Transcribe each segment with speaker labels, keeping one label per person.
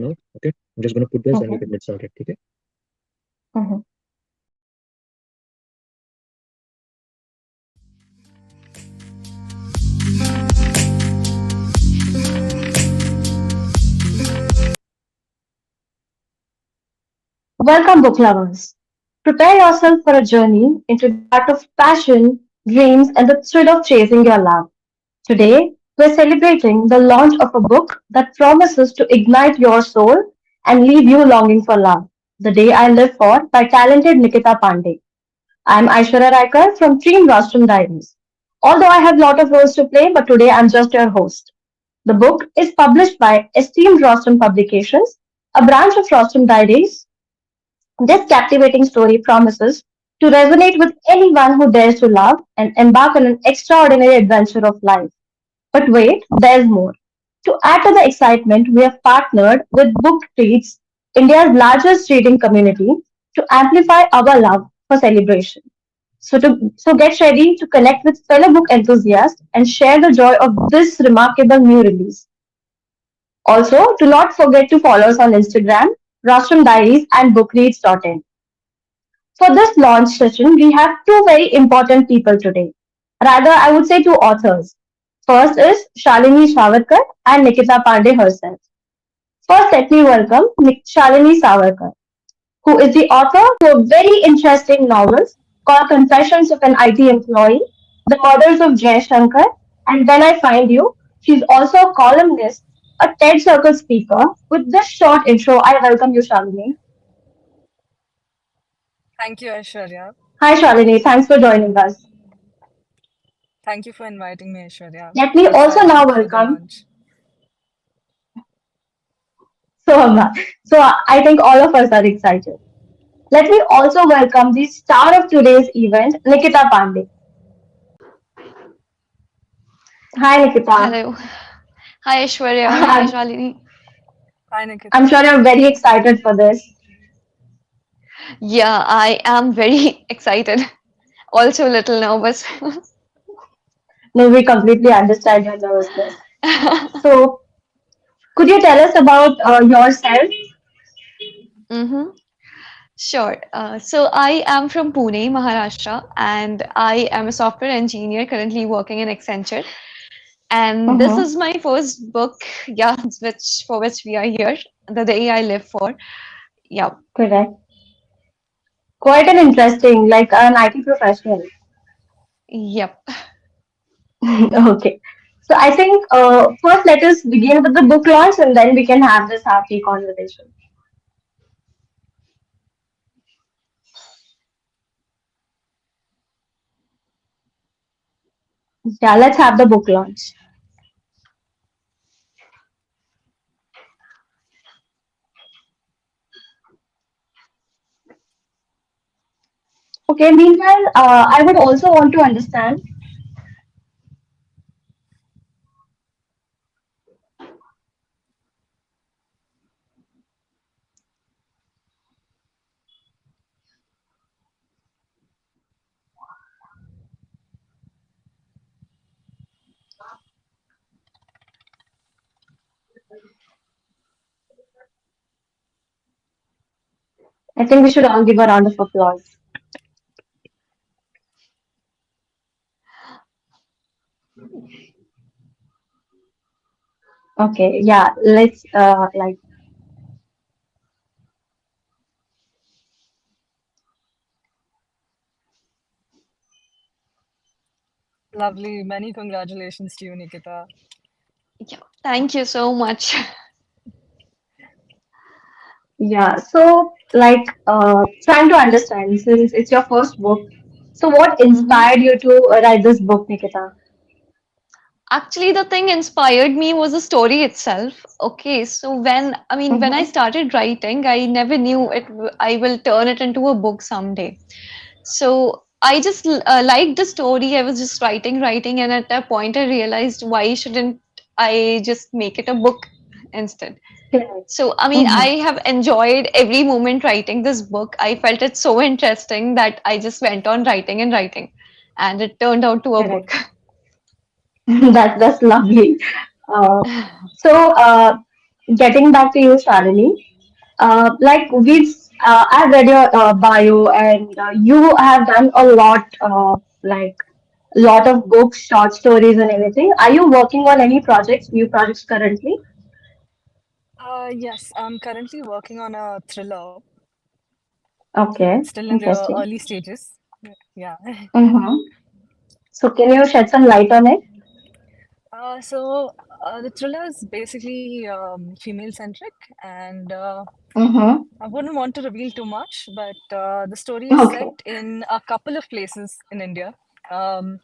Speaker 1: Okay, I'm just gonna put this and
Speaker 2: Okay.
Speaker 1: we can get started. Okay.
Speaker 2: Mhm. Welcome, book lovers. Prepare yourself for a journey into the heart of passion, dreams, and the thrill of chasing your love. Today, we're celebrating the launch of a book that promises to ignite your soul and leave you longing for love. The Day I Live For by talented Nikita Pandey. I'm Aishwarya Raikar from Team Rostrum Diaries. Although I have a lot of roles to play, but today I'm just your host. The book is published by esteemed Rostrum Publications, a branch of Rostrum Diaries. This captivating story promises to resonate with anyone who dares to love and embark on an extraordinary adventure of life. But wait, there's more. To add to the excitement, we have partnered with Book Treats, India's largest reading community, to amplify our love for celebration. So get ready to connect with fellow book enthusiasts and share the joy of this remarkable new release. Also, do not forget to follow us on Instagram, Rostrum Diaries and bookreads.in. For this launch session, we have two very important people today. Rather, I would say two authors. First is Shalini Savarkar and Nikita Pandey herself. First, let me welcome Shalini Savarkar, who is the author to a very interesting novel called Confessions of an IT Employee, The Murders of Jay Shankar, and When I Find You. She's also a columnist, a TED Circle speaker. With this short intro, I welcome you, Shalini.
Speaker 3: Thank you, Aishwarya.
Speaker 2: Hi, Shalini. Thanks for joining us.
Speaker 3: Thank you for inviting me, Aishwarya.
Speaker 2: Let me also now
Speaker 3: Excited for the
Speaker 2: welcome.
Speaker 3: launch.
Speaker 2: So I think all of us are excited. Let me also welcome the star of today's event, Nikita Pandey. Hi, Nikita.
Speaker 4: Hello. Hi, Aishwarya. Hi,
Speaker 2: I'm,
Speaker 4: Shalini.
Speaker 3: Hi,
Speaker 2: I'm
Speaker 3: Nikita.
Speaker 2: sure you're very excited for this.
Speaker 4: Yeah, I am very excited. Also a little nervous.
Speaker 2: No, we completely understand your nervousness. So, could you tell us about yourself?
Speaker 4: Mm-hmm. Sure. So I am from Pune, Maharashtra, and I am a software engineer currently working in Accenture. And this
Speaker 2: Mm-hmm.
Speaker 4: is my first book, yeah, which we are here, The Day I Live For. Yeah.
Speaker 2: Correct. Quite an interesting, like an IT professional.
Speaker 4: Yep.
Speaker 2: Okay. So I think first let us begin with the book launch and then we can have this happy conversation. Yeah, let's have the book launch. Okay, meanwhile, I would also want to understand. I think we should all give a round of applause. Okay, yeah, let's like
Speaker 3: Lovely. Many congratulations to you, Nikita.
Speaker 4: Yeah. Thank you so much.
Speaker 2: yeah. So like trying to understand since it's your first book. So what
Speaker 4: Mm-hmm.
Speaker 2: inspired you to write this book, Nikita?
Speaker 4: Actually, the thing inspired me was the story itself. Okay, so when I
Speaker 2: Mm-hmm.
Speaker 4: started writing, I never knew I will turn it into a book someday. So I just liked the story. I was just writing, and at that point, I realized why shouldn't I just make it a book instead?
Speaker 2: Correct.
Speaker 4: So I
Speaker 2: Mm-hmm.
Speaker 4: have enjoyed every moment writing this book. I felt it so interesting that I just went on writing and writing, and it turned out to a book.
Speaker 2: Correct. That's lovely. Uh, so getting back to you, Shalini, I've read your bio, and you have done a lot, lot of books, short stories, and everything. Are you working on any projects, new projects currently?
Speaker 3: Yes, I'm currently working on a thriller.
Speaker 2: Okay,
Speaker 3: It's still in the
Speaker 2: interesting.
Speaker 3: early stages. Yeah.
Speaker 2: Mm-hmm. So, can you shed some light on it?
Speaker 3: The thriller is basically female-centric, and
Speaker 2: Mm-hmm.
Speaker 3: I wouldn't want to reveal too much, but the story is set
Speaker 2: Okay.
Speaker 3: in a couple of places in India,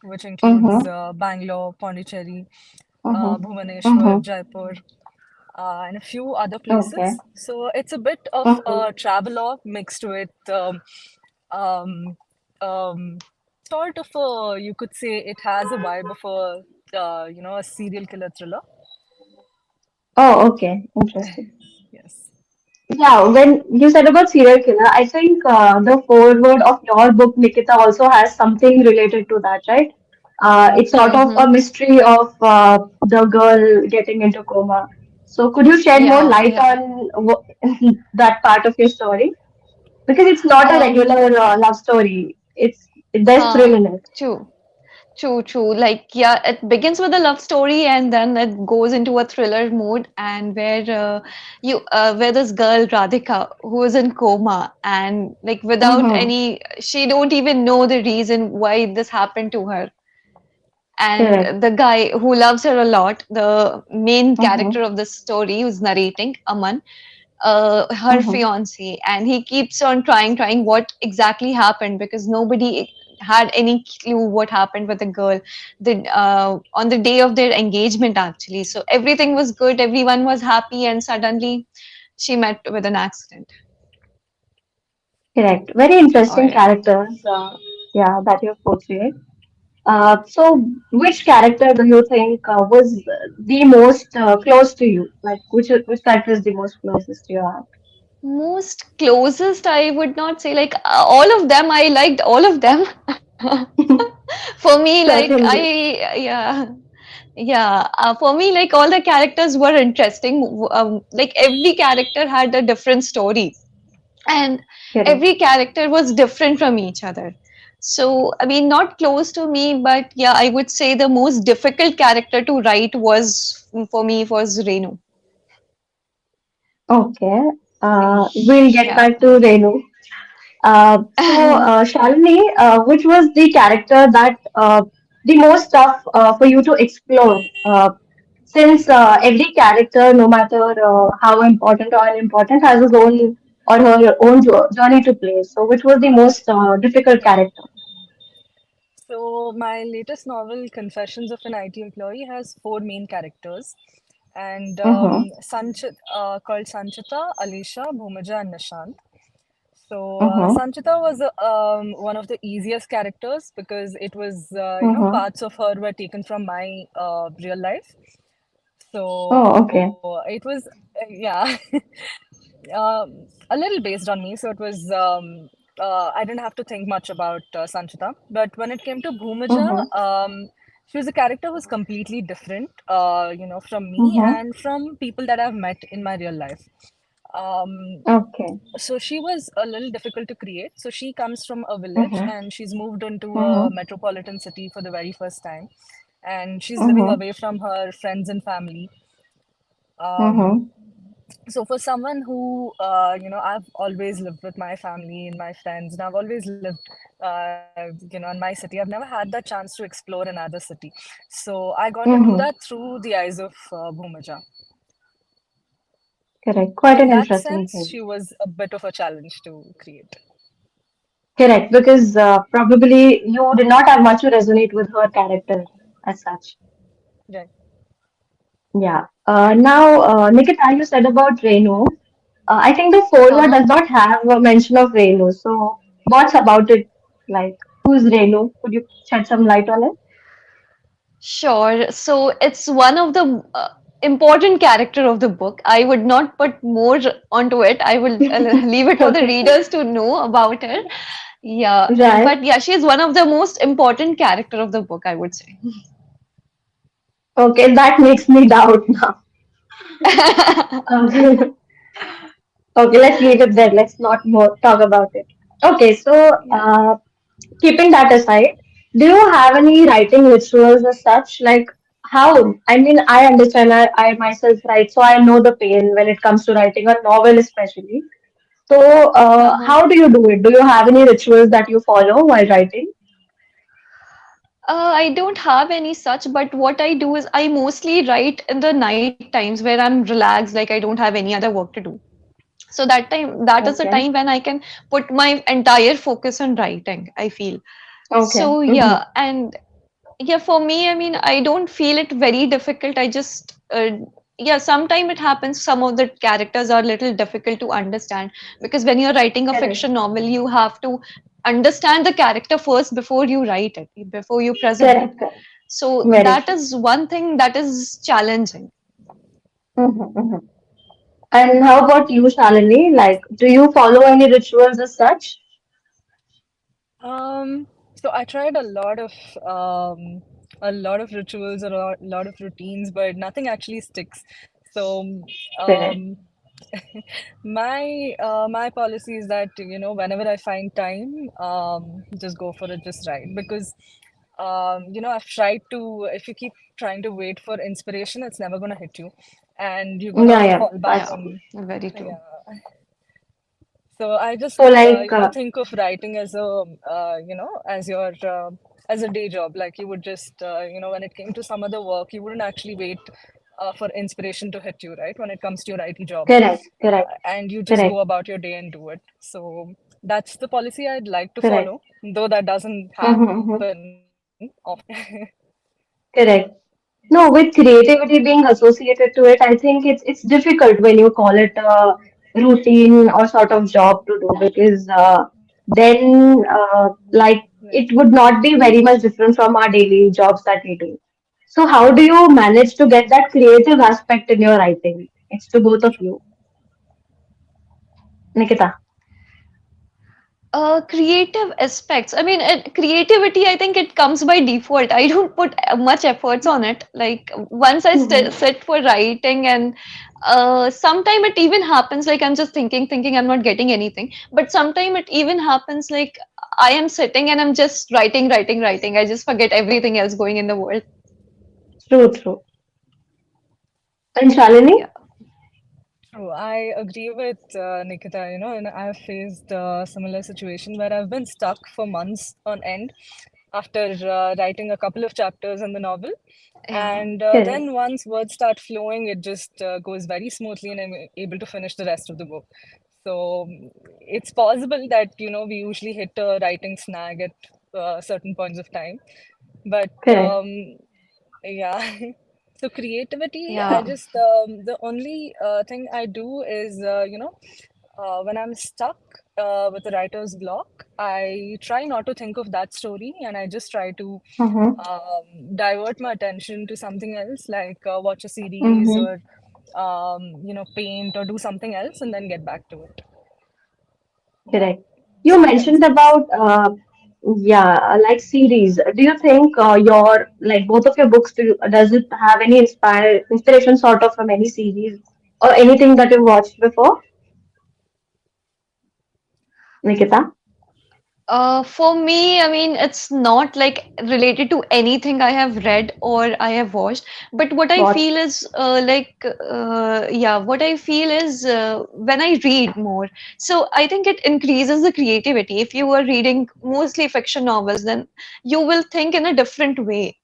Speaker 3: which includes
Speaker 2: Mm-hmm.
Speaker 3: Bangalore, Pondicherry,
Speaker 2: Mm-hmm.
Speaker 3: Bhubaneswar,
Speaker 2: Mm-hmm.
Speaker 3: Jaipur, and a few other
Speaker 2: Okay.
Speaker 3: places. So it's a bit of
Speaker 2: Mm-hmm.
Speaker 3: a travelogue mixed with um, um, sort of a, you could say it has a vibe of a, a serial killer thriller.
Speaker 2: Oh, okay. Interesting.
Speaker 3: Yes.
Speaker 2: Yeah, when you said about serial killer, I think the foreword of your book, Nikita, also has something related to that, right? It's sort of
Speaker 4: Mm-hmm.
Speaker 2: a mystery of the girl getting into coma. So, could you shed more
Speaker 4: Yeah,
Speaker 2: light
Speaker 4: yeah.
Speaker 2: on that part of your story? Because it's not a
Speaker 4: Um,
Speaker 2: regular love story. There's thrill in it.
Speaker 4: True. True, true. Like, yeah, it begins with a love story and then it goes into a thriller mode, and where this girl Radhika who is in coma, and like without
Speaker 2: Mm-hmm.
Speaker 4: any, she don't even know the reason why this happened to her. And
Speaker 2: Correct.
Speaker 4: the guy who loves her a lot, the main
Speaker 2: Mm-hmm.
Speaker 4: character of this story who's narrating, Aman, her
Speaker 2: Mm-hmm.
Speaker 4: fiance, and he keeps on trying what exactly happened, because nobody had any clue what happened with the girl on the day of their engagement, actually. So everything was good, everyone was happy, and suddenly she met with an accident.
Speaker 2: Correct. Very
Speaker 4: Oh
Speaker 2: interesting
Speaker 4: yeah.
Speaker 2: characters. Yeah, that you've portrayed. So, which character do you think was the most close to you? Like, which character is the most closest to your heart?
Speaker 4: Most closest, I would not say, like, all of them, I liked all of them. For me, like,
Speaker 2: Certainly.
Speaker 4: yeah. Yeah, for me, like all the characters were interesting. Like every character had a different story, and
Speaker 2: Correct.
Speaker 4: every character was different from each other. So, I mean, not close to me, but yeah, I would say the most difficult character to write was, for me, was Renu.
Speaker 2: Okay. We'll get
Speaker 4: Yeah.
Speaker 2: back to Renu. Shalini, which was the character that the most tough for you to explore? Since every character, no matter how important or unimportant, has his own or her own journey to play. So, which was the most difficult character?
Speaker 3: So my latest novel, Confessions of an IT Employee, has four main characters, and
Speaker 2: Mm-hmm.
Speaker 3: called Sanchita, Alisha, Bhumaja, and Nishant. So
Speaker 2: Mm-hmm.
Speaker 3: Sanchita was one of the easiest characters because it was,
Speaker 2: Mm-hmm.
Speaker 3: parts of her were taken from my real life.
Speaker 2: Oh,
Speaker 3: So
Speaker 2: okay.
Speaker 3: it was, yeah, a little based on me. So it was, I didn't have to think much about Sanchita. But when it came to Bhumaja,
Speaker 2: Mm-hmm.
Speaker 3: she was a character who's completely different, from me
Speaker 2: Mm-hmm.
Speaker 3: and from people that I've met in my real life. Um,
Speaker 2: Okay.
Speaker 3: so she was a little difficult to create. So she comes from a village
Speaker 2: Mm-hmm.
Speaker 3: and she's moved into a
Speaker 2: Mm-hmm.
Speaker 3: metropolitan city for the very first time. And she's living
Speaker 2: Mm-hmm.
Speaker 3: away from her friends and family. Um,
Speaker 2: Mm-hmm.
Speaker 3: so for someone who, I've always lived with my family and my friends, and I've always lived, in my city. I've never had that chance to explore another city. So I got to do that
Speaker 2: Mm-hmm.
Speaker 3: through the eyes of Bhumaja.
Speaker 2: Correct.
Speaker 3: So
Speaker 2: Quite
Speaker 3: in
Speaker 2: an
Speaker 3: that
Speaker 2: interesting
Speaker 3: sense,
Speaker 2: thing.
Speaker 3: she was a bit of a challenge to create.
Speaker 2: Correct, because probably you did not have much to resonate with her character as such.
Speaker 3: Right.
Speaker 2: Yeah. Now, Nikita, you said about Renu. I think the foreword
Speaker 4: Uh-huh.
Speaker 2: does not have a mention of Renu. So, what's about it like? Who's Renu? Could you shed some light on it?
Speaker 4: Sure. So it's one of the important character of the book. I would not put more onto it. I will leave it for the
Speaker 2: Okay.
Speaker 4: readers to know about her. Yeah,
Speaker 2: Right.
Speaker 4: but yeah, she is one of the most important character of the book, I would say.
Speaker 2: Okay, that makes me doubt now. Um, okay, let's leave it there. Let's not more talk about it. Okay, so
Speaker 4: Yeah.
Speaker 2: keeping that aside, do you have any writing rituals as such? Like how? I mean, I understand. I myself write, so I know the pain when it comes to writing a novel, especially. So,
Speaker 4: Uh-huh.
Speaker 2: how do you do it? Do you have any rituals that you follow while writing?
Speaker 4: I don't have any such, but what I do is I mostly write in the night times where I'm relaxed, like I don't have any other work to do. So that is the
Speaker 2: Okay.
Speaker 4: time when I can put my entire focus on writing, I feel.
Speaker 2: Okay.
Speaker 4: So
Speaker 2: Mm-hmm.
Speaker 4: yeah, and yeah, for me, I mean, I don't feel it very difficult. I just, yeah, sometimes it happens. Some of the characters are a little difficult to understand because when you're writing a
Speaker 2: Correct.
Speaker 4: fiction novel, you have to understand the character first before you write it, before you present it.
Speaker 2: Correct. Correct.
Speaker 4: So
Speaker 2: Very
Speaker 4: that
Speaker 2: true.
Speaker 4: is one thing that is challenging.
Speaker 2: Mm-hmm. Mm-hmm. And how about you, Shalini? Like, do you follow any rituals as such?
Speaker 3: So I tried a lot of rituals, lot of routines, but nothing actually sticks. So
Speaker 2: Correct.
Speaker 3: um, my policy is that whenever I find time, just go for it, just write because I've tried to. If you keep trying to wait for inspiration, it's never gonna hit you, and you're
Speaker 2: Yeah,
Speaker 3: gonna
Speaker 2: yeah,
Speaker 3: fall back
Speaker 2: that's
Speaker 4: Yeah,
Speaker 2: true.
Speaker 3: on.
Speaker 4: very
Speaker 3: Yeah.
Speaker 4: true.
Speaker 3: So I just,
Speaker 2: So, like,
Speaker 3: think of writing as as your, as a day job. Like you would just, when it came to some other work, you wouldn't actually wait for inspiration to hit you, right? When it comes to your IT job,
Speaker 2: correct, correct,
Speaker 3: and you just go
Speaker 2: correct,
Speaker 3: about your day and do it. So that's the policy I'd like to
Speaker 2: correct.
Speaker 3: follow, though that doesn't
Speaker 2: Mm-hmm,
Speaker 3: happen
Speaker 2: mm-hmm.
Speaker 3: often.
Speaker 2: Correct. No, with creativity being associated to it, I think it's difficult when you call it a routine or sort of job to do because then like it would not be very much different from our daily jobs that we do. So how do you manage to get that creative aspect in your writing? It's to both of you, Nikita.
Speaker 4: Creative aspects. I mean, creativity, I think it comes by default. I don't put much efforts on it. Like once I
Speaker 2: Mm-hmm.
Speaker 4: sit for writing, and sometime it even happens like I'm just thinking, I'm not getting anything. But sometime it even happens like I am sitting and I'm just writing. I just forget everything else going in the world.
Speaker 2: True, true. And Shalini?
Speaker 4: Yeah.
Speaker 3: Oh, I agree with Nikita. And I've faced a similar situation where I've been stuck for months on end after writing a couple of chapters in the novel.
Speaker 4: Yeah.
Speaker 3: And
Speaker 2: Correct,
Speaker 3: then once words start flowing, it just goes very smoothly, and I'm able to finish the rest of the book. So it's possible that, we usually hit a writing snag at certain points of time. But
Speaker 2: correct.
Speaker 3: yeah. So creativity, I
Speaker 4: Yeah.
Speaker 3: just the only thing I do is when I'm stuck with a writer's block, I try not to think of that story, and I just try to
Speaker 2: Mm-hmm.
Speaker 3: divert my attention to something else, like watch a series
Speaker 2: Mm-hmm.
Speaker 3: or paint or do something else, and then get back to it. That
Speaker 2: Correct. You
Speaker 3: sometimes
Speaker 2: mentioned
Speaker 3: helps.
Speaker 2: about yeah, like series. Do you think your like both of your books does it have any inspiration sort of from any series or anything that you watched before, Nikita?
Speaker 4: For me, I mean, it's not like related to anything I have read or I have watched. But what I
Speaker 2: Watched.
Speaker 4: feel is yeah, what I feel is when I read more. So I think it increases the creativity. If you are reading mostly fiction novels, then you will think in a different way.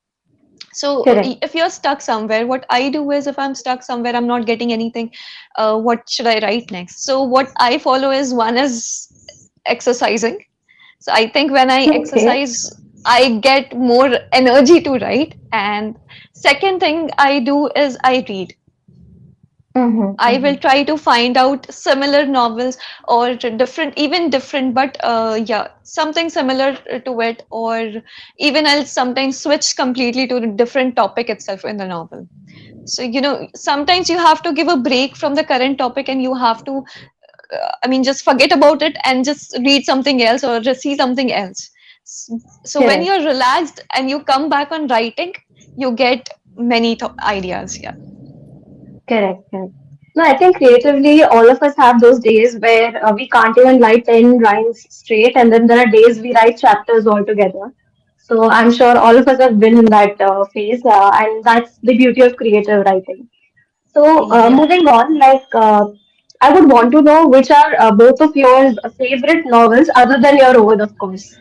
Speaker 4: So
Speaker 2: Correct.
Speaker 4: if you're stuck somewhere, what I do is if I'm stuck somewhere, I'm not getting anything, what should I write next? So what I follow is one is exercising. So I think when I
Speaker 2: Okay.
Speaker 4: exercise, I get more energy to write. And second thing I do is I read.
Speaker 2: Mm-hmm.
Speaker 4: I
Speaker 2: Mm-hmm.
Speaker 4: will try to find out similar novels or different, even different, but yeah, something similar to it, or even I'll sometimes switch completely to a different topic itself in the novel. So, sometimes you have to give a break from the current topic and you have to I mean, just forget about it and just read something else or just see something else. So when
Speaker 2: Correct.
Speaker 4: you're relaxed and you come back on writing, you get many ideas. Yeah.
Speaker 2: Correct, correct. No, I think creatively, all of us have those days where we can't even write 10 lines straight, and then there are days we write chapters altogether. So I'm sure all of us have been in that phase, and that's the beauty of creative writing. So
Speaker 4: Yeah.
Speaker 2: moving on, I would want to know which are both of your favorite novels, other than your own, of course.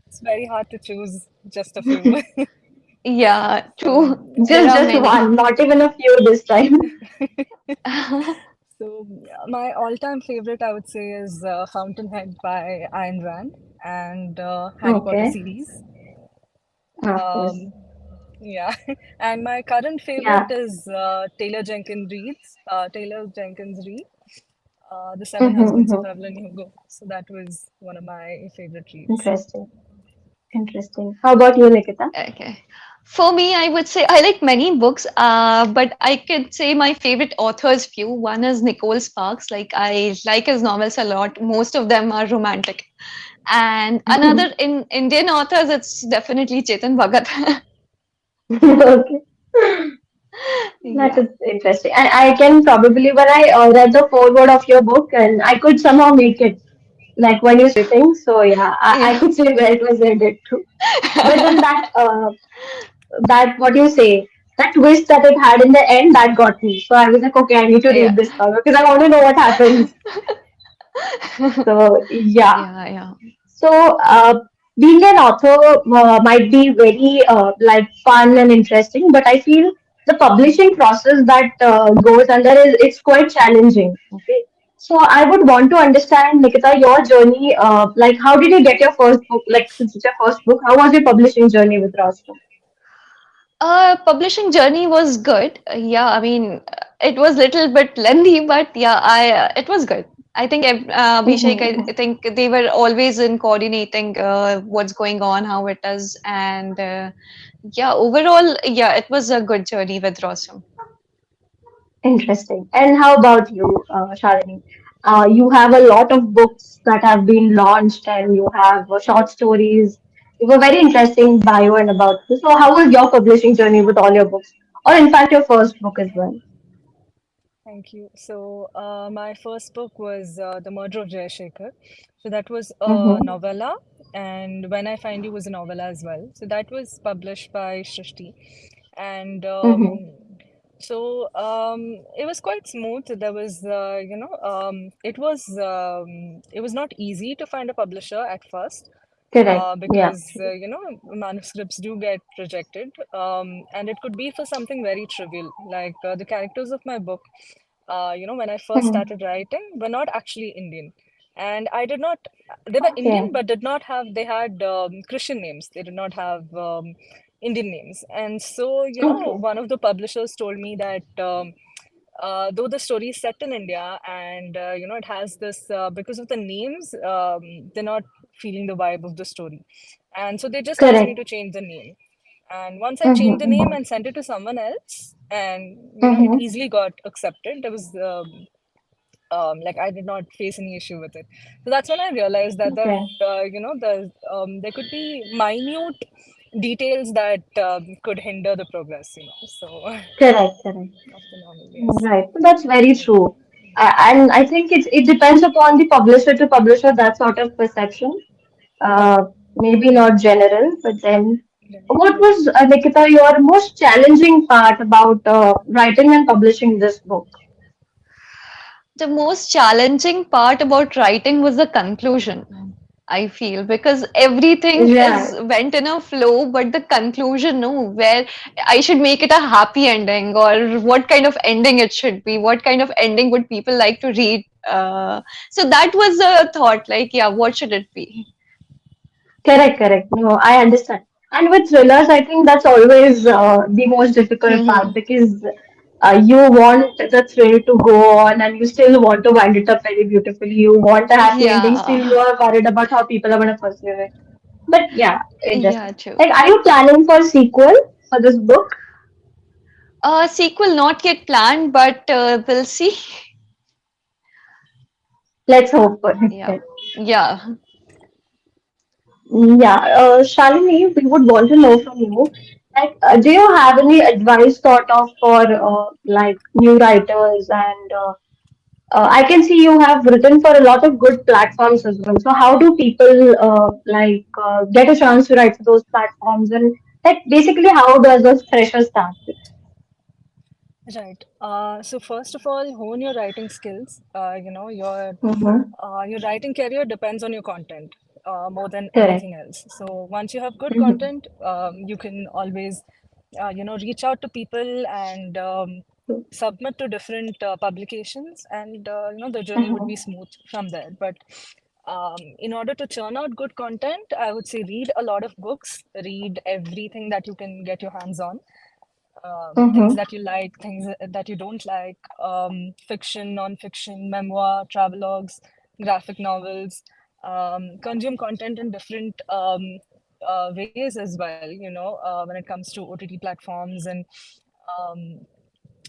Speaker 3: It's very hard to choose just a few.
Speaker 4: Yeah,
Speaker 3: So,
Speaker 4: true. There are
Speaker 2: Just
Speaker 4: many.
Speaker 2: one, not even a few this time.
Speaker 3: my all-time favorite, I would say, is Fountainhead by Ayn Rand and Harry Potter
Speaker 2: Okay,
Speaker 3: series.
Speaker 2: of course.
Speaker 3: Um, yeah, and my current favorite
Speaker 2: Yeah.
Speaker 3: is Taylor Jenkins Reid, The Seven
Speaker 2: Mm-hmm,
Speaker 3: Husbands of
Speaker 2: mm-hmm.
Speaker 3: Evelyn Hugo. So that was one of my favorite reads.
Speaker 2: Interesting. Interesting. How about you, Nikita?
Speaker 4: Okay. For me, I would say I like many books, but I could say my favorite authors few. One is Nicole Sparks. Like I like his novels a lot. Most of them are romantic. And another in Indian authors, it's definitely Chetan Bhagat.
Speaker 2: Okay. That
Speaker 4: Yeah,
Speaker 2: is interesting. I can probably, when I read the foreword of your book, and I could somehow make it, like when you writing. So yeah, I
Speaker 4: yeah,
Speaker 2: could say where it was ended too. But then that what you say, that twist that it had in the end, that got me. So I was like, okay, I need to
Speaker 4: yeah,
Speaker 2: read this now because I want to know what happens. So yeah.
Speaker 4: yeah, yeah.
Speaker 2: So, being an author might be very like fun and interesting, but I feel the publishing process that goes under is it's quite challenging. Okay, so I would want to understand, Nikita, your journey. Like, how did you get your first book? Like, since it's your first book, how was your publishing journey with Rostam?
Speaker 4: Publishing journey was good. Yeah, I mean, it was little bit lengthy, but yeah, I it was good. I think Abhishek, I
Speaker 2: Mm-hmm.
Speaker 4: think they were always in coordinating what's going on, how it is, and yeah, overall, yeah, it was a good journey with Rostam.
Speaker 2: Interesting. And how about you, Shalini? You have a lot of books that have been launched, and you have short stories. You have a very interesting bio and about you. So, how was your publishing journey with all your books, or in fact, your first book as well?
Speaker 3: Thank you. So, my first book was The Murder of Jayashekhar. So, that was a
Speaker 2: Mm-hmm.
Speaker 3: novella, and When I Find You was a novella as well. So, that was published by Shrishti. And
Speaker 2: Mm-hmm.
Speaker 3: it was quite smooth. There was, it was not easy to find a publisher at first
Speaker 2: Correct. Yeah.
Speaker 3: because manuscripts do get rejected, and it could be for something very trivial, like the characters of my book. When I first
Speaker 2: Mm-hmm.
Speaker 3: started writing, were not actually Indian, and I did not. They were Indian,
Speaker 2: Okay.
Speaker 3: but did not have. They had Christian names. They did not have Indian names, and so
Speaker 2: Okay.
Speaker 3: one of the publishers told me that. Though the story is set in India and it has this because of the names, they're not feeling the vibe of the story, and so they just asked me
Speaker 2: Correct.
Speaker 3: to change the name. And once I changed the name
Speaker 2: Mm-hmm.
Speaker 3: and sent it to someone else, and it
Speaker 2: Mm-hmm.
Speaker 3: easily got accepted. There was like I did not face any issue with it. So that's when I realized that
Speaker 2: Okay.
Speaker 3: there could be minute details that could hinder the progress. So
Speaker 2: Correct. Correct.
Speaker 3: of the novel, yes.
Speaker 2: Right. That's very true. And I think it depends upon the publisher to publisher, that sort of perception. Maybe not general, but then what
Speaker 3: Yeah.
Speaker 2: was, Nikita, your most challenging part about writing and publishing this book?
Speaker 4: The most challenging part about writing was the conclusion, I feel, because everything is
Speaker 2: Right.
Speaker 4: went in a flow, but the conclusion, no, where I should make it a happy ending, or what kind of ending it should be, what kind of ending would people like to read. So that was the thought, like, yeah, what should it be?
Speaker 2: Correct, correct. No, I understand. And with thrillers, I think that's always the most difficult part because you want the thrill to go on and you still want to wind it up very beautifully. You want a happy ending, still you
Speaker 4: Yeah,
Speaker 2: are worried about how people are going to perceive it. But yeah,
Speaker 4: yeah,
Speaker 2: interesting.
Speaker 4: true.
Speaker 2: Like, are you planning for sequel for this book?
Speaker 4: Sequel not yet planned, but we'll see.
Speaker 2: Let's hope for
Speaker 4: Yeah,
Speaker 2: it.
Speaker 4: yeah.
Speaker 2: Yeah, Shalini, we would want to know from you. Like, do you have any advice thought of for like new writers and I can see you have written for a lot of good platforms as well. So how do people get a chance to write for those platforms and like basically how does a fresher start?
Speaker 3: Right. So first of all, hone your writing skills.
Speaker 2: Mm-hmm.
Speaker 3: Your writing career depends on your content more than
Speaker 2: Correct.
Speaker 3: anything else. So once you have good
Speaker 2: Mm-hmm.
Speaker 3: content, you can always, reach out to people and submit to different publications, and the journey would be
Speaker 2: Mm-hmm.
Speaker 3: smooth from there. But in order to churn out good content, I would say read a lot of books, read everything that you can get your hands on, things
Speaker 2: Mm-hmm.
Speaker 3: that you like, things that you don't like, fiction, non-fiction, memoir, travelogues, graphic novels, consume content in different ways as well, when it comes to OTT platforms. And um,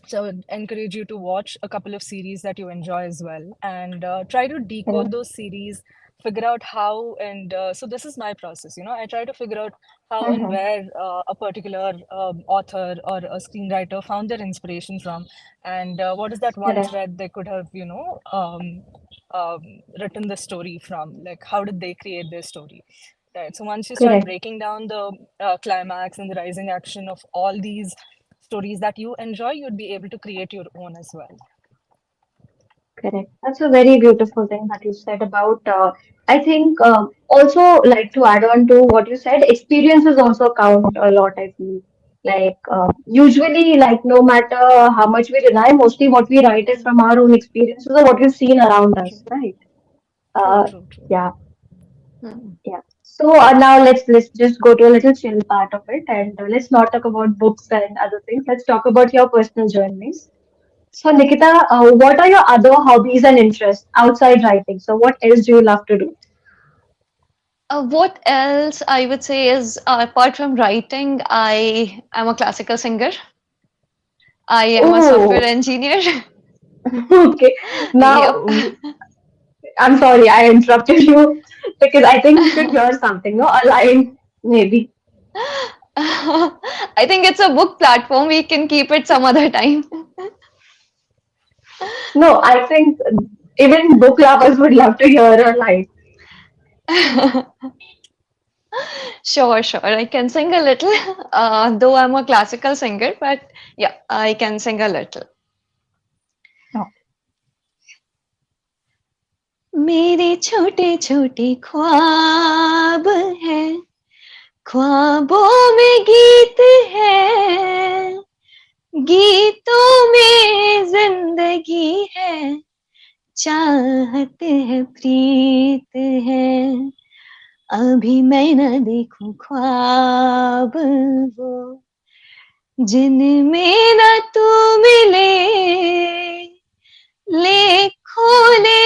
Speaker 3: so I would encourage you to watch a couple of series that you enjoy as well, and try to decode
Speaker 2: Correct.
Speaker 3: those series, figure out how, and so this is my process. I try to figure out how and
Speaker 2: Mm-hmm.
Speaker 3: where a particular author or a screenwriter found their inspiration from, and what is that one
Speaker 2: Correct.
Speaker 3: thread they could have, written the story from? Like, how did they create their story? Right. So once you start
Speaker 2: Correct.
Speaker 3: breaking down the climax and the rising action of all these stories that you enjoy, you'd be able to create your own as well.
Speaker 2: Correct. That's a very beautiful thing that you said about. I think also like to add on to what you said, experiences also count a lot. I feel like usually like no matter how much we rely, mostly what we write is from our own experiences or what we've seen around us,
Speaker 3: True,
Speaker 2: right?
Speaker 3: true,
Speaker 2: Uh,
Speaker 3: true, true.
Speaker 2: yeah,
Speaker 4: Hmm.
Speaker 2: yeah. So now let's just go to a little chill part of it, and let's not talk about books and other things. Let's talk about your personal journeys. So, Nikita, what are your other hobbies and interests outside writing? So, what else do you love to do?
Speaker 4: What else I would say is, apart from writing, I am a classical singer. I am a software
Speaker 2: Oh,
Speaker 4: engineer.
Speaker 2: okay.
Speaker 4: Yep.
Speaker 2: Now, I'm sorry, I interrupted you because I think we should hear something, no? A line, maybe.
Speaker 4: I think it's a book platform. We can keep it some other time.
Speaker 2: No, I think even book lovers would love to hear a line.
Speaker 4: Sure, sure. I can sing a little, though I'm a classical singer, but yeah, I can sing a little.
Speaker 2: No.
Speaker 4: मेरे छोटे छोटे ख्वाब हैं, ख्वाबों में गीत है, गीतों में जिंदगी है, चाहत है, प्रीत है, अभी मैं न देखूं ख्वाब वो जिनमें न तू मिले, ले खोले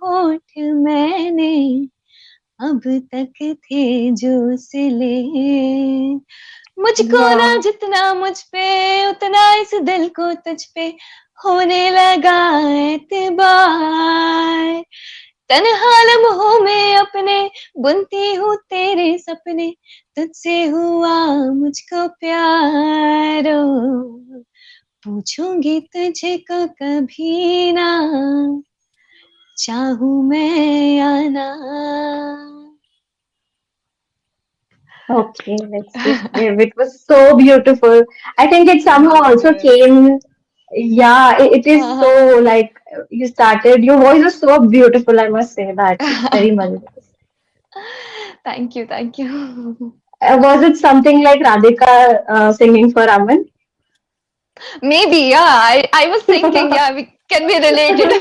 Speaker 4: होठ मैंने, अब तक थे जो सिले, मुझको ना
Speaker 2: Wow.
Speaker 4: जितना मुझ पे उतना इस दिल को तुझ पे होने लगा एतबार, तन्हा लम्हों में अपने बुनती हूँ तेरे सपने, तुझसे हुआ मुझको प्यार, ओ, पूछूंगी तुझे को कभी ना, चाहूँ मैं या ना.
Speaker 2: Okay, let's just give. It was so beautiful. I think it somehow
Speaker 3: Really
Speaker 2: also
Speaker 3: was.
Speaker 2: came. Yeah, it is
Speaker 4: Uh-huh.
Speaker 2: so like you started. Your voice is so beautiful. I must say that it's very melodious.
Speaker 4: Thank you, thank you.
Speaker 2: Was it something like Radhika singing for Aman?
Speaker 4: Maybe, yeah. I was thinking, yeah, we can be related.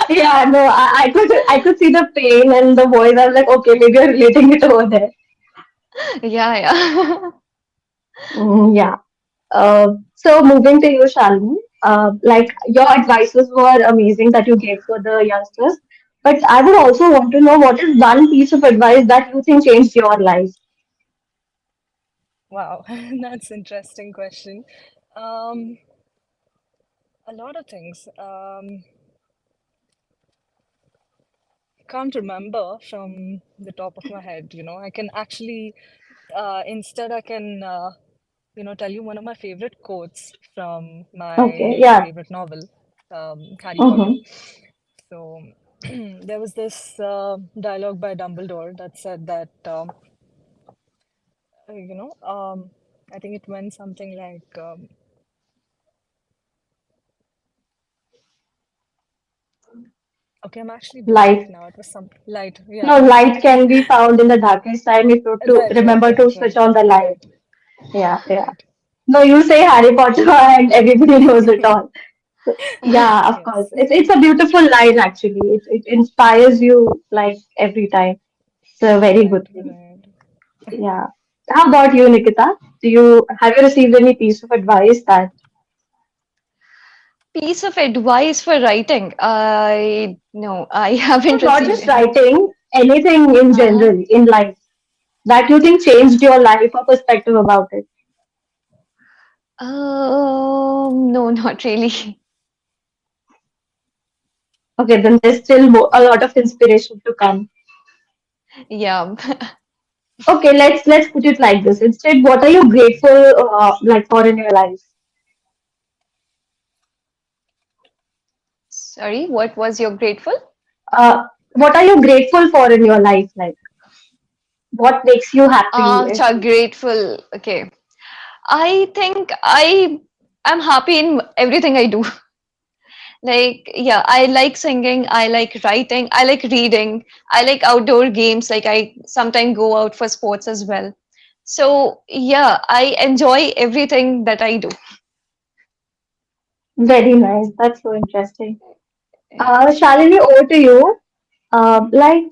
Speaker 2: Yeah, no, I could see the pain and the voice. I was like, okay, maybe you're relating it over there.
Speaker 4: Yeah, yeah.
Speaker 2: Yeah. So moving to you, Shalini, like your advices were amazing that you gave for the youngsters. But I would also want to know what is one piece of advice that you think changed your life?
Speaker 3: Wow, that's interesting question. Um, a lot of things. Can't remember from the top of my head. I can actually, instead, I can tell you one of my favorite quotes from
Speaker 2: Okay,
Speaker 3: my
Speaker 2: yeah.
Speaker 3: favorite novel, Harry Potter.
Speaker 2: Mm-hmm.
Speaker 3: So there was this dialogue by Dumbledore that said that, uh, you know, um, I think it went something like, okay, I'm actually blank
Speaker 2: Light.
Speaker 3: now. It was some light,
Speaker 2: No,
Speaker 3: yeah.
Speaker 2: light can be found in the darkest time if you to
Speaker 3: Right, right,
Speaker 2: remember to
Speaker 3: right,
Speaker 2: switch
Speaker 3: right,
Speaker 2: on the light.
Speaker 3: right,
Speaker 2: Yeah, yeah.
Speaker 3: right.
Speaker 2: No, you say Harry Potter and everybody knows it all. So, yeah, of course.
Speaker 3: Yes,
Speaker 2: It's a beautiful line actually. It inspires you like every time. It's a very
Speaker 3: right,
Speaker 2: good thing.
Speaker 3: right.
Speaker 2: Yeah. How about you, Nikita? Do you have you received any piece of advice that
Speaker 4: Piece of advice for writing. I no, I
Speaker 2: no,
Speaker 4: haven't
Speaker 2: not
Speaker 4: received
Speaker 2: just
Speaker 4: any.
Speaker 2: writing, anything in
Speaker 4: Uh-huh.
Speaker 2: general in life that you think changed your life or perspective about it?
Speaker 4: No, not really.
Speaker 2: Okay, then there's still a lot of inspiration to come.
Speaker 4: Yeah.
Speaker 2: Okay, let's put it like this. Instead, what are you grateful like for in your life?
Speaker 4: Sorry, what was your grateful?
Speaker 2: What are you grateful for in your life? Like, what makes you happy every day?
Speaker 4: Grateful. Okay. I think I'm happy in everything I do. Like, yeah, I like singing, I like writing, I like reading, I like outdoor games, like I sometimes go out for sports as well. So, yeah, I enjoy everything that I do.
Speaker 2: Very nice. That's so interesting.
Speaker 4: Yeah.
Speaker 2: Shalini, over to you.
Speaker 3: Mhm.
Speaker 2: Like,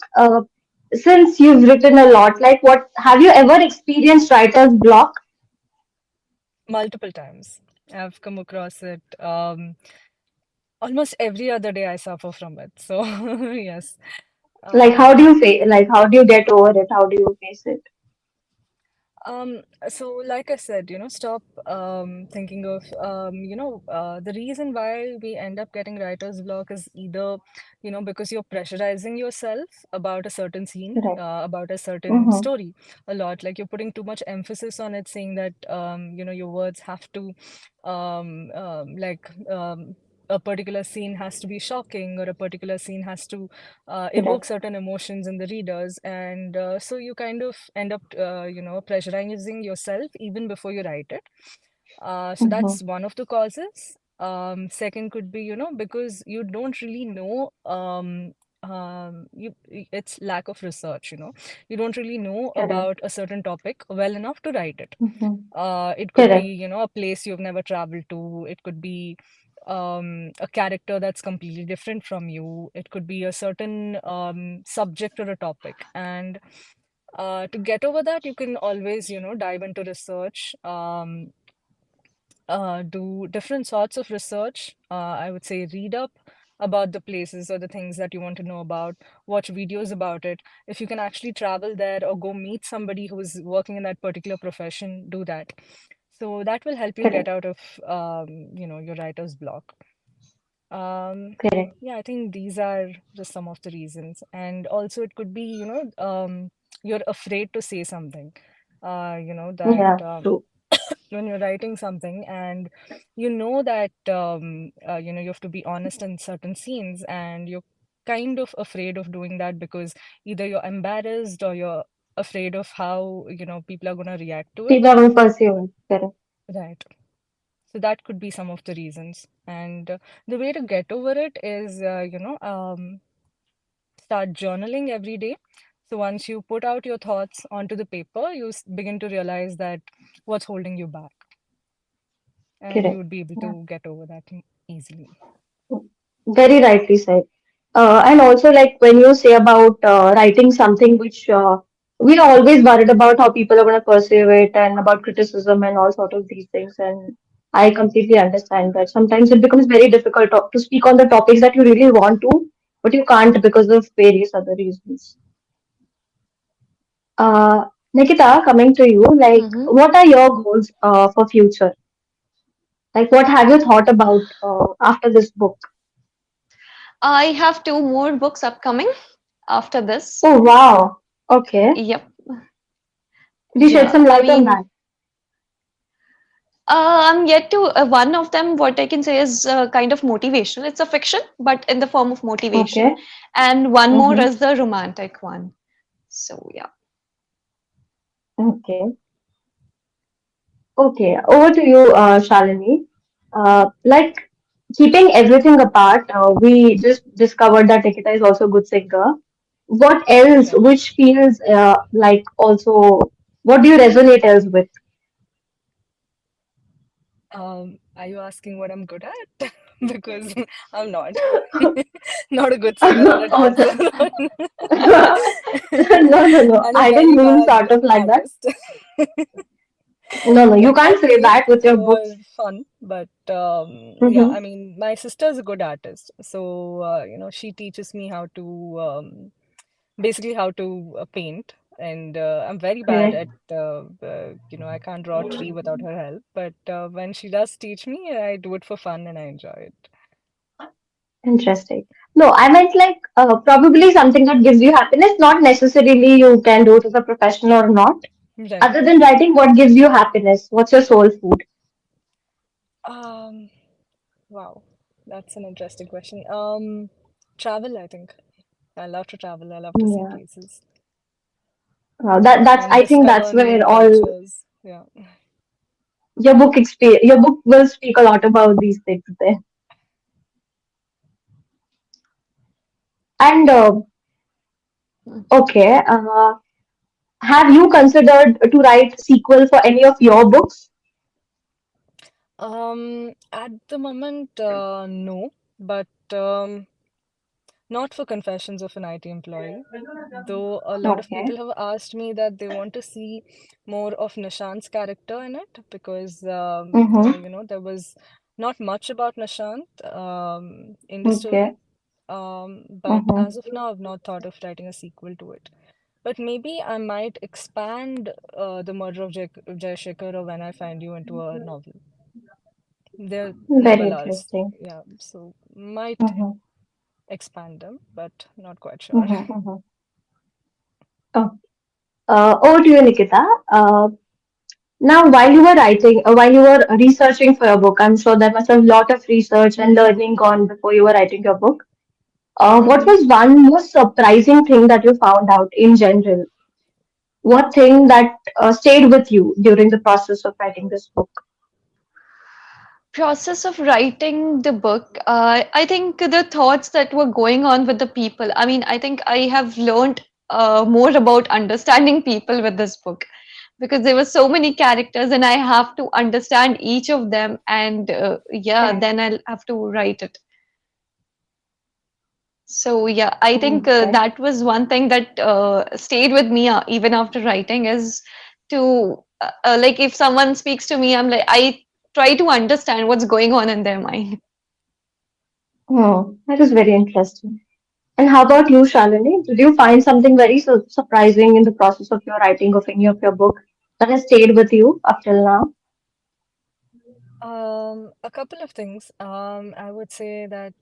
Speaker 2: since you've written a lot, like, what have you ever experienced writer's block?
Speaker 3: Multiple times. I've come across it. Almost every other day I suffer from it. So yes.
Speaker 2: Like, how do
Speaker 3: Um,
Speaker 2: you face? Like, how do you get over it? How do you face it?
Speaker 3: so like I said, stop thinking of the reason why we end up getting writer's block is either, because you're pressurizing yourself about a certain scene,
Speaker 2: Correct.
Speaker 3: about a certain
Speaker 2: Mm-hmm.
Speaker 3: story a lot. Like you're putting too much emphasis on it, saying that your words have to like a particular scene has to be shocking, or a particular scene has to evoke
Speaker 2: Correct.
Speaker 3: certain emotions in the readers, and so you kind of end up pressurizing yourself even before you write it. So
Speaker 2: Mm-hmm.
Speaker 3: that's one of the causes. Second could be, because you don't really know, it's lack of research. You don't really know
Speaker 2: Correct.
Speaker 3: about a certain topic well enough to write it.
Speaker 2: Mm-hmm.
Speaker 3: It could be,
Speaker 2: Correct.
Speaker 3: a place you've never traveled to. It could be a character that's completely different from you. It could be a certain subject or a topic. And to get over that, you can always, dive into research, do different sorts of research. I would say read up about the places or the things that you want to know about, watch videos about it. If you can actually travel there or go meet somebody who is working in that particular profession, do that. So that will help you get
Speaker 2: Correct.
Speaker 3: out of, your writer's block. Um,
Speaker 2: Correct.
Speaker 3: yeah, I think these are just some of the reasons. And also, it could be, you're afraid to say something. That
Speaker 2: Yeah. True.
Speaker 3: when you're writing something and you know that, you have to be honest in certain scenes, and you're kind of afraid of doing that because either you're embarrassed or you're afraid of how, people are going to react to it.
Speaker 2: People will pursue it. Correct.
Speaker 3: Right. So that could be some of the reasons. And the way to get over it is, start journaling every day. So once you put out your thoughts onto the paper, you begin to realize that what's holding you back, and you
Speaker 2: Correct.
Speaker 3: would be able
Speaker 2: Yeah.
Speaker 3: to get over that easily.
Speaker 2: Very rightly said. And also, like when you say about writing something which we are always worried about how people are going to perceive it and about criticism and all sort of these things. And I completely understand that sometimes it becomes very difficult to speak on the topics that you really want to, but you can't because of various other reasons. Uh, Nikita, coming to you, like
Speaker 4: Mm-hmm.
Speaker 2: what are your goals for future? Like what have you thought about after this book?
Speaker 4: I have two more books upcoming after this.
Speaker 2: Oh wow. Okay.
Speaker 4: Yep.
Speaker 2: Could you shed
Speaker 4: Yeah.
Speaker 2: some
Speaker 4: I
Speaker 2: light on
Speaker 4: mean,
Speaker 2: that?
Speaker 4: I'm yet to one of them. What I can say is kind of motivational. It's a fiction, but in the form of motivation,
Speaker 2: Okay.
Speaker 4: and one more
Speaker 2: Mm-hmm.
Speaker 4: is the romantic one. So yeah.
Speaker 2: Okay. Okay. Over to you, Shalini. Like keeping everything apart, we just discovered that Nikita is also a good singer. What else,
Speaker 3: Yeah.
Speaker 2: which feels like also, what do you resonate else with?
Speaker 3: Are you asking what I'm good at? Because I'm not. Not a good singer, not a
Speaker 2: Oh,
Speaker 3: dancer,
Speaker 2: no, no, no.
Speaker 3: and a
Speaker 2: I didn't
Speaker 3: very
Speaker 2: mean
Speaker 3: bad
Speaker 2: sort of like that.
Speaker 3: artist.
Speaker 2: No, no, you
Speaker 3: But I
Speaker 2: can't say
Speaker 3: paint
Speaker 2: that with your
Speaker 3: for
Speaker 2: books.
Speaker 3: fun. But yeah, I
Speaker 2: Mm-hmm.
Speaker 3: mean, my sister is a good artist, so she teaches me how to basically how to paint. And I'm very bad
Speaker 2: Correct.
Speaker 3: at I can't draw a tree without her help. But when she does teach me, I do it for fun and I enjoy it.
Speaker 2: Interesting. No, I meant like probably something that gives you happiness, not necessarily you can do it as a professional or not.
Speaker 3: Right.
Speaker 2: Other than writing, what gives you happiness? What's your soul food?
Speaker 3: Um, wow, that's an interesting question. Travel, I think. I love to travel. I love to see
Speaker 2: Yeah.
Speaker 3: places
Speaker 2: That's
Speaker 3: and
Speaker 2: I think that's
Speaker 3: discover new
Speaker 2: where all
Speaker 3: cultures. Yeah.
Speaker 2: your book will speak a lot about these things there. And okay, have you considered to write sequel for any of your books?
Speaker 3: At the moment, no, but not for Confessions of an IT Employee. Though a lot of
Speaker 2: Okay.
Speaker 3: people have asked me that they want to see more of Nishant's character in it because
Speaker 2: Mm-hmm.
Speaker 3: there was not much about Nishant in the story.
Speaker 2: Okay.
Speaker 3: But
Speaker 2: Mm-hmm.
Speaker 3: as of now, I've not thought of writing a sequel to it. But maybe I might expand The Murder of Jayashekhar or When I Find You into a novel. They're
Speaker 2: Very
Speaker 3: novellas,
Speaker 2: interesting.
Speaker 3: yeah, so might
Speaker 2: Mm-hmm.
Speaker 3: expand them, but not quite sure.
Speaker 2: Mm-hmm. Mm-hmm. Oh. Over to you, Nikita. Now, while you were researching for your book, I'm sure there must have a lot of research and learning gone before you were writing your book. What
Speaker 3: Hmm.
Speaker 2: was one most surprising thing that you found out in general? What thing that stayed with you during the process of writing this book?
Speaker 4: Process of writing the book, I think the thoughts that were going on with the people. I mean, I think I have learned more about understanding people with this book because there were so many characters and I have to understand each of them, and yeah,
Speaker 2: Correct.
Speaker 4: then I'll have to write it. So yeah, I think
Speaker 2: Okay.
Speaker 4: that was one thing that stayed with me even after writing is to like if someone speaks to me, I'm like I try to understand what's going on in their mind.
Speaker 2: Hmm. That is very interesting. And how about you, Shalini? Did you find something very surprising in the process of your writing of any of your book that has stayed with you up till now?
Speaker 3: A couple of things. I would say that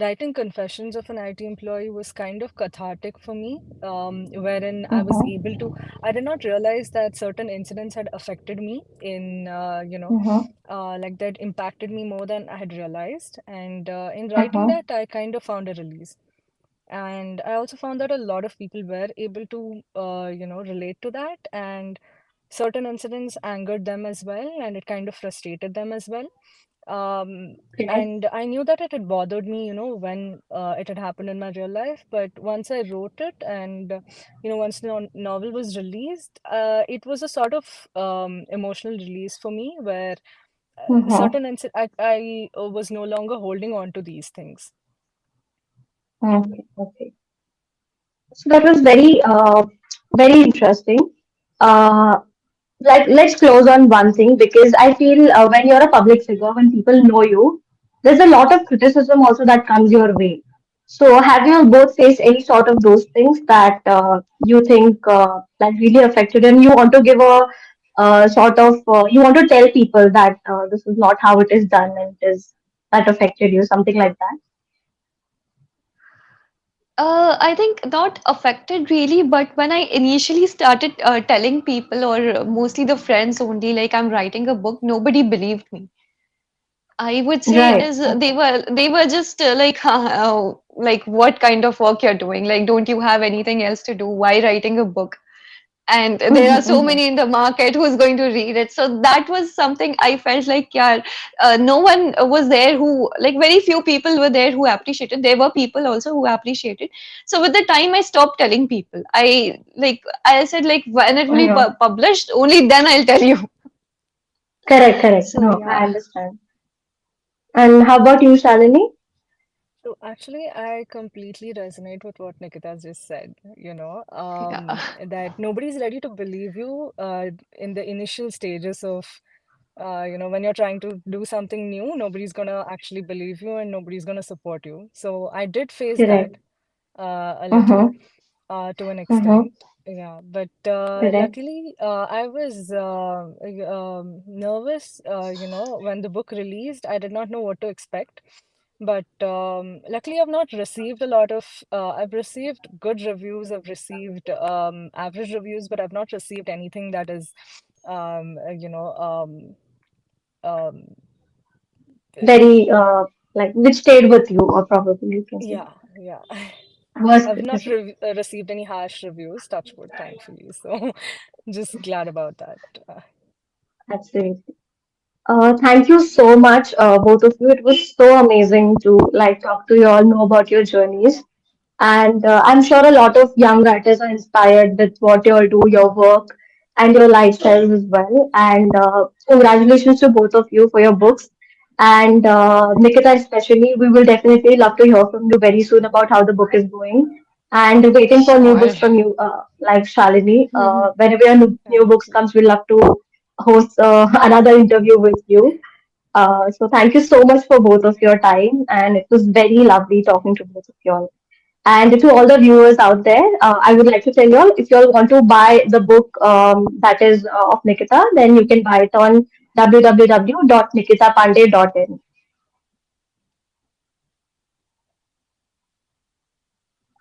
Speaker 3: writing Confessions of an IT Employee was kind of cathartic for me, wherein I was
Speaker 2: Mm-hmm.
Speaker 3: able to. I did not realize that certain incidents had affected me
Speaker 2: Mm-hmm.
Speaker 3: like that impacted me more than I had realized. And in writing
Speaker 2: Mm-hmm.
Speaker 3: that, I kind of found a release. And I also found that a lot of people were able to, relate to that. And certain incidents angered them as well, and it kind of frustrated them as well.
Speaker 2: Correct.
Speaker 3: And I knew that it had bothered me, when it had happened in my real life. But once I wrote it, and once the novel was released, it was a sort of emotional release for me, where
Speaker 2: Mm-hmm.
Speaker 3: certain I was no longer holding on to these things.
Speaker 2: Okay. Okay. So that was very interesting. Uh, like let's close on one thing because I feel when you're a public figure, when people know you, there's a lot of criticism also that comes your way. So have you both faced any sort of those things that you think that really affected and you want to give a sort of you want to tell people that this is not how it is done and it is that affected you, something like that?
Speaker 4: I think not affected really, but when I initially started telling people, or mostly the friends only, like I'm writing a book, nobody believed me. I would say it
Speaker 2: Right.
Speaker 4: is they were just like what kind of work you're doing? Like, don't you have anything else to do? Why writing a book? And there are
Speaker 2: Mhm,
Speaker 4: so
Speaker 2: mhm.
Speaker 4: many in the market who's going to read it. So that was something I felt like, yeah, no one was there who, like, very few people were there who appreciated. There were people also who appreciated. So with the time, I stopped telling people. I said, like, when it will be
Speaker 2: Yeah.
Speaker 4: published, only then I'll tell you.
Speaker 2: Correct, correct.
Speaker 4: So
Speaker 2: No, I
Speaker 4: yeah,
Speaker 2: understand. And how about you, Shalini?
Speaker 3: So actually, I completely resonate with what Nikita just said,
Speaker 4: yeah.
Speaker 3: that nobody's ready to believe you in the initial stages of, when you're trying to do something new, nobody's gonna actually believe you and nobody's gonna support you. So I did face that
Speaker 2: Correct.
Speaker 3: a little,
Speaker 2: Mm-hmm.
Speaker 3: to an
Speaker 2: Mm-hmm.
Speaker 3: extent. Yeah, but
Speaker 2: Correct.
Speaker 3: luckily, I was nervous, when the book released. I did not know what to expect. But luckily, I've not received a lot of. I've received good reviews. I've received average reviews, but I've not received anything that is, um, uh, you know, um, um,
Speaker 2: Very like which stayed with you, or probably you can say
Speaker 3: yeah, yeah.
Speaker 2: was
Speaker 3: I've not received any harsh reviews, touch wood, thankfully. So just glad about that.
Speaker 2: absolutely. Thank you so much, both of you. It was so amazing to like talk to you all, know about your journeys. And I'm sure a lot of young writers are inspired with what you all do, your work, and your lifestyles as well. And congratulations to both of you for your books. And Nikita, especially, we will definitely love to hear from you very soon about how the book is going. And waiting for new
Speaker 4: Sure.
Speaker 2: books from you, like Shalini. Whenever your new
Speaker 3: Thank
Speaker 2: books
Speaker 3: you.
Speaker 2: comes, we'll love to host another interview with you. So thank you so much for both of your time, and it was very lovely talking to both of you all. And to all the viewers out there, I would like to tell you all, if you all want to buy the book that is of Nikita, then you can buy it on www.nikitapandey.in.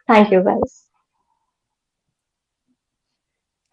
Speaker 2: Thank you, guys.